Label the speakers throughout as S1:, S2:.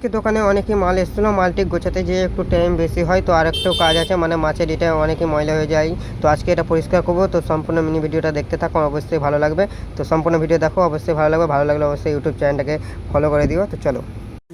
S1: আজকে দোকানে অনেকই মাল এসেছিলো, মালটি গোছাতে যেয়ে একটু টাইম বেশি হয়, তো আরেকটু কাজ আছে, মানে মাছের এটা অনেকই ময়লা হয়ে যায়। তো আজকে এটা পরিষ্কার করবো। তো সম্পূর্ণ মিনি ভিডিওটা দেখতে থাকো, অবশ্যই ভালো লাগবে। তো সম্পূর্ণ ভিডিও দেখো, অবশ্যই ভালো লাগবে। ভালো লাগলে অবশ্যই ইউটিউব চ্যানেলটাকে ফলো করে দিও। তো চলো,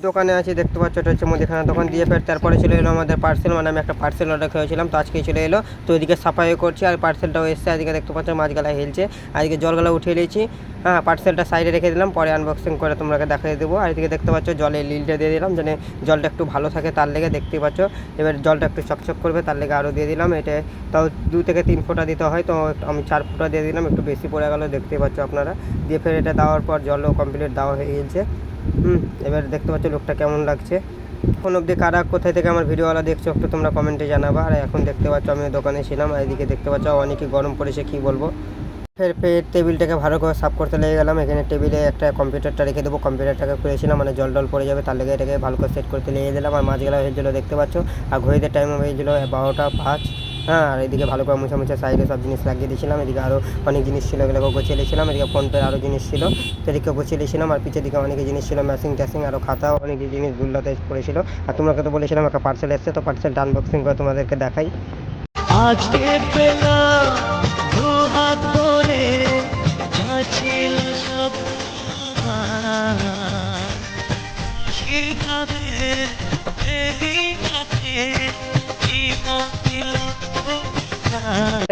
S1: দোকানে আছি, দেখতে পাচ্ছ এটা হচ্ছে মুদিখানা দোকান। দিয়ে ফের তারপরে চলে এলো আমাদের পার্সেল, মানে আমি একটা পার্সেল অর্ডার করেছিলাম, তো আজকেই চলে এলো। তো এদিকে সাফাই করছি আর পার্সেলটাও এসছে। আজকে দেখতে পাচ্ছ মাছগালা হেলছে, আজকে জলগালা উঠিয়ে নিয়েছি। হ্যাঁ, পার্সেলটা সাইডে রেখে দিলাম, পরে আনবক্সিং করে তোমাকে দেখিয়ে দেবো। আর এদিকে দেখতে পাচ্ছ জলে লিলটা দিয়ে দিলাম, যেন জলটা একটু ভালো থাকে, তার লেগে দেখতে পাচ্ছ। এবার জলটা একটু চকচক করবে, তার লেগে আরও দিয়ে দিলাম। এটা তাও 2 থেকে 3 ফোঁটা দিতে হয়, তো আমি 4 ফোঁটা দিয়ে দিলাম, একটু বেশি পড়ে গেলো, দেখতে পাচ্ছ আপনারা। দিয়ে ফের এটা দেওয়ার পর জলও কমপ্লিট দেওয়া হয়ে গেছে। এবার দেখতে পাচ্ছ লোকটা কেমন লাগছে। এখন অবধি কারা কোথায় থেকে আমার ভিডিওওয়ালা দেখছো একটু তোমরা কমেন্টে জানাবা। আর এখন দেখতে পাচ্ছ আমি দোকানে ছিলাম, আর এদিকে দেখতে পাচ্ছ অনেকই গরম পড়েছে, কি বলবো। ফের টেবিলটাকে ভালো করে সাফ করতে লেগে গেলাম। এখানে টেবিলে একটা কম্পিউটারটা রেখে দেবো, কম্পিউটারটাকে খুলেছিলাম, মানে জল পড়ে যাবে, তার লেগে এটাকে ভালো করে সেট করতে লেগে দিলাম। আর মাছগুলো হয়েছিলো দেখতে পাচ্ছ, আর ঘড়িতে টাইম হয়েছিলো 12টা 5। হ্যাঁ, আর এদিকে ভালো করে মুছে সাইডে সব জিনিস লাগিয়ে দিয়েছিলাম। এদিকে আরও অনেক জিনিস ছিল, এগুলোকে গুছিয়ে নিয়েছিলাম। এদিকে ফোনপের আরও জিনিস ছিল, সেদিকে গুছিয়ে নিয়েছিলাম। আর পিছের দিকে অনেক জিনিস ছিল, ম্যাসিং ট্যাসিং আরও খাতা, অনেক জিনিস দুল্লাতে পড়েছিল। আর তোমাকে তো বলেছিলাম একটা পার্সেল এসছে, তো পার্সেলটা আনবক্সিং করে তোমাদেরকে দেখাই। আজকে পেলাম দু হাত ভরে ছিল সব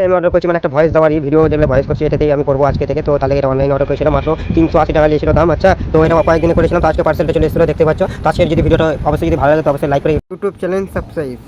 S1: আমি অর্ডার করছি, মানে একটা ভয়েস দেওয়ারই ভিডিও, যেগুলো ভয়েস করছি এটাতেই আমি করবো আজকে থেকে। তো তাহলে এটা অনলাইনে অর্ডার করেছিলাম, মাত্র 380 টাকা নিয়েছিল দাম। আচ্ছা, তো এটা কয়েকদিনে করেছিলাম, তো আজকে পার্সেলটা চলে এসেছিলো, দেখতে পাচ্ছ। তো আজকে যদি ভিডিওটা অবশ্যই যদি ভালো লাগে তো অবশ্যই লাইক করে ইউটিউব চ্যানেল সাবস্ক্রাইব।